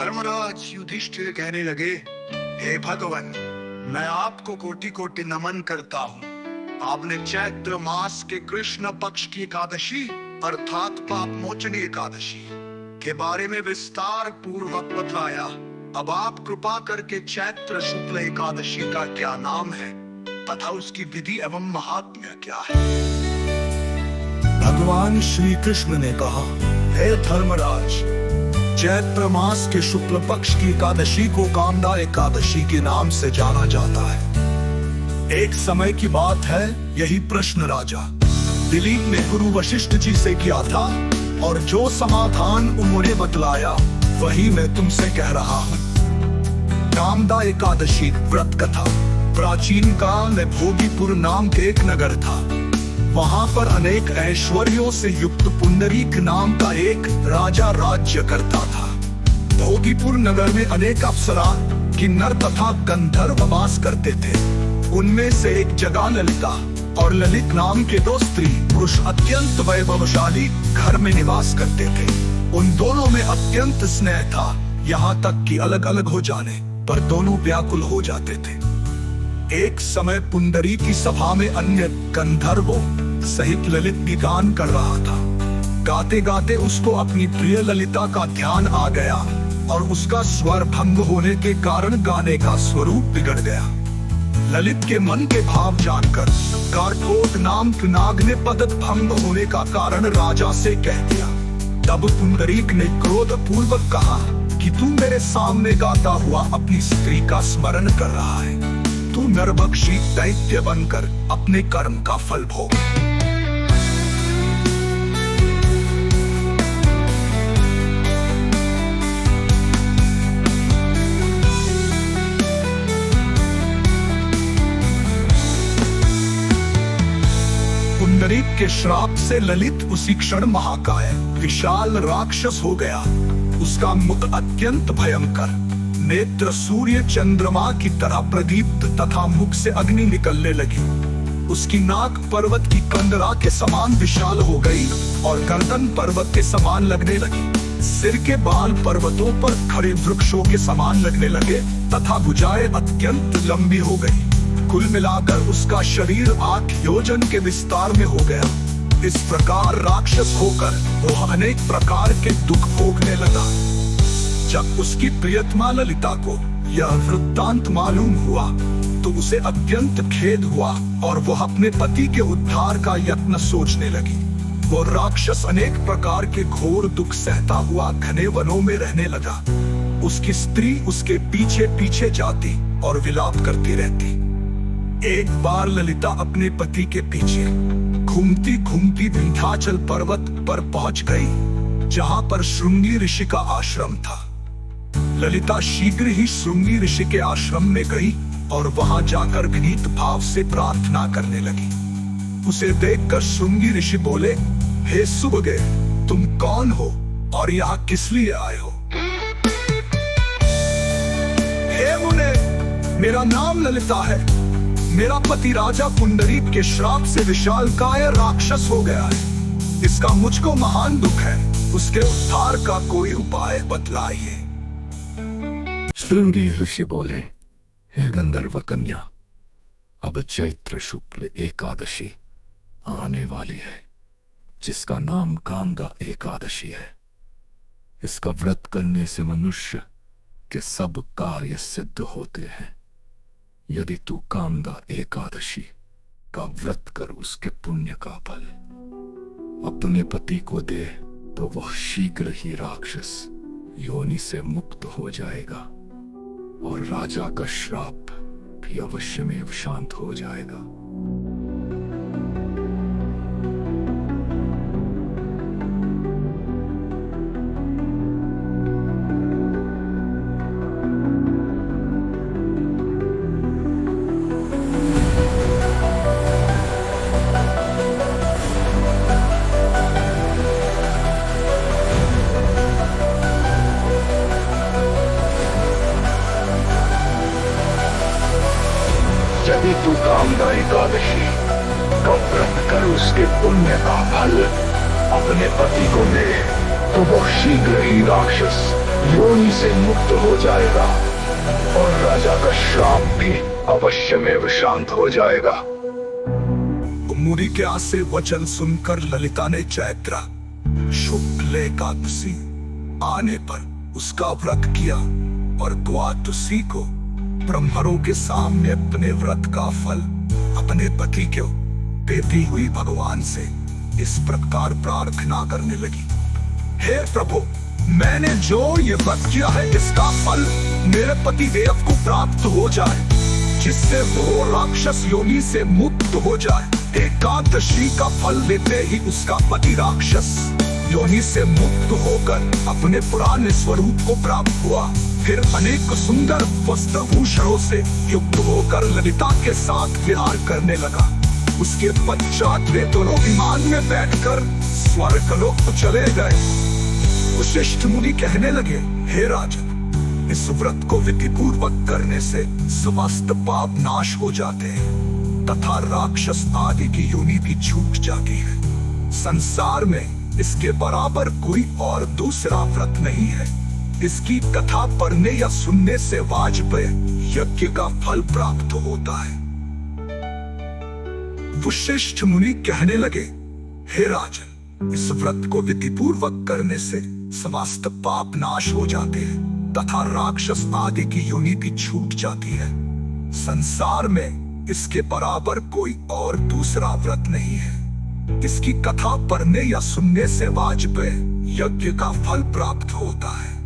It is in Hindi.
धर्मराज युधिष्ठिर कहने लगे, हे भगवान, मैं आपको कोटि कोटि नमन करता हूँ। आपने चैत्र मास के कृष्ण पक्ष की एकादशी अर्थात पाप मोचनी एकादशी के बारे में विस्तार पूर्वक बताया। अब आप कृपा करके चैत्र शुक्ल एकादशी का क्या नाम है तथा उसकी विधि एवं महात्म्य क्या है। भगवान श्री कृष्ण ने कहा, हे धर्मराज, चैत्र मास के शुक्ल पक्ष की एकादशी को कामदा एकादशी के नाम से जाना जाता है। एक समय की बात है, यही प्रश्न राजा दिलीप ने गुरु वशिष्ठ जी से किया था और जो समाधान उन्होंने बतलाया वही मैं तुमसे कह रहा हूँ। कामदा एकादशी व्रत कथा। प्राचीन काल में भोगीपुर नाम के एक नगर था। वहां पर अनेक ऐश्वर्यों से युक्त पुंडरीक नाम का एक राजा राज्य करता था। भोगीपुर नगर में अनेक अप्सरा, किन्नर तथा गंधर्व वास करते थे। उनमें से एक जगह ललिता और ललित नाम के दो स्त्री पुरुष अत्यंत वैभवशाली घर में निवास करते थे। उन दोनों में अत्यंत स्नेह था, यहाँ तक कि अलग अलग हो जाने पर दोनों व्याकुल हो जाते थे। एक समय पुंडरी की सभा में अन्य गंधर्वों सहित ललित भी गान कर रहा था। गाते गाते उसको अपनी प्रिय ललिता का ध्यान आ गया और उसका स्वर भंग होने के कारण गाने का स्वरूप बिगड़ गया। ललित के मन के भाव जानकर कारकोट नाम के नाग ने पदक भंग होने का कारण राजा से कह दिया। तब पुंडरीक ने क्रोध पूर्वक कहा कि तू मेरे सामने गाता हुआ अपनी स्त्री का स्मरण कर रहा है। तू नरभक्षी दैत्य बनकर अपने कर्म का फल भोग। पुंडरीक के श्राप से ललित उसी क्षण महाकाय विशाल राक्षस हो गया। उसका मुख अत्यंत भयंकर, नेत्र सूर्य चंद्रमा की तरह प्रदीप्त तथा मुख से अग्नि निकलने लगी। उसकी नाक पर्वत की कंदरा के समान विशाल हो गई और गर्दन पर्वत के समान लगने लगी। सिर के बाल पर्वतों पर खड़े वृक्षों के समान लगने लगे तथा भुजाएं अत्यंत लंबी हो गई। कुल मिलाकर उसका शरीर 8 योजन के विस्तार में हो गया। इस प्रकार राक्षस होकर वह अनेक प्रकार के दुख भोगने लगा। जब उसकी प्रियतमा ललिता को यह वृत्तांत मालूम हुआ तो उसे अत्यंत खेद हुआ और वह अपने पति के उद्धार का यत्न सोचने लगी। वो राक्षस अनेक प्रकार के घोर दुख सहता हुआ घने वनों में रहने लगा। उसकी स्त्री उसके पीछे पीछे जाती और विलाप करती रहती। एक बार ललिता अपने पति के पीछे घूमती घूमती विंध्याचल पर्वत पर पहुंच गई, जहां पर श्रृंगी ऋषि का आश्रम था। ललिता शीघ्र ही श्रृंगी ऋषि के आश्रम में गई और वहां जाकर विनीत भाव से प्रार्थना करने लगी। उसे देखकर श्रृंगी ऋषि बोले, हे सुबगे, तुम कौन हो और यहाँ किस लिए आए हो? हे मुने, मेरा नाम ललिता है। मेरा पति राजा पुंडरीक के श्राप से विशालकाय राक्षस हो गया है। इसका मुझको महान दुख है। उसके उद्धार का कोई उपाय बतलाइए। श्रृंगी ऋषि बोले, हे गंधर्व कन्या, अब चैत्र शुक्ल एकादशी आने वाली है, जिसका नाम कामदा एकादशी है। इसका व्रत करने से मनुष्य के सब कार्य सिद्ध होते हैं। यदि तू कामदा एकादशी का व्रत कर उसके पुण्य का फल अपने पति को दे तो वह शीघ्र ही राक्षस योनि से मुक्त हो जाएगा और राजा का श्राप भी अवश्य में शांत हो जाएगा। यदि तू कामदा एकादशी का व्रत कर उसके पुण्य का फल अपने पति को दे तो वो शीघ्र ही राक्षस योनि से मुक्त हो जाएगा और राजा का श्राप भी अवश्यमेव शांत हो जाएगा। मुनि के आसे वचन सुनकर ललिता ने चैत्र शुक्ल एकादशी आने पर उसका व्रत किया और द्वादशी को ब्रह्मणों के सामने अपने व्रत का फल अपने पति को देती हुई भगवान से इस प्रकार प्रार्थना करने लगी। हे प्रभु, मैंने जो ये व्रत किया है इसका फल मेरे पति देव को प्राप्त हो जाए, जिससे वो राक्षस योनि से मुक्त हो जाए। एकादशी का फल लेते ही उसका पति राक्षस योनि से मुक्त होकर अपने पुराने स्वरूप को प्राप्त हुआ। फिर अनेक सुंदर वस्त्रभूषणों से युक्त होकर ललिता के साथ विहार करने लगा। उसके पश्चात वे दोनों विमान में बैठकर स्वर्गलोक को चले गए। वशिष्ठ मुनि कहने लगे, हे राजन, इस व्रत को विधि पूर्वक करने से समस्त पाप नाश हो जाते हैं तथा राक्षस आदि की योनि भी छूट जाती है। संसार में इसके बराबर कोई और दूसरा व्रत नहीं है। इसकी कथा पढ़ने या सुनने से वाजपेय यज्ञ का फल प्राप्त होता है। वशिष्ठ मुनि कहने लगे, हे राजन, इस व्रत को विधि पूर्वक करने से समस्त पाप नाश हो जाते हैं तथा राक्षस आदि की योनि भी छूट जाती है। संसार में इसके बराबर कोई और दूसरा व्रत नहीं है। इसकी कथा पढ़ने या सुनने से वाजपेय यज्ञ का फल प्राप्त होता है।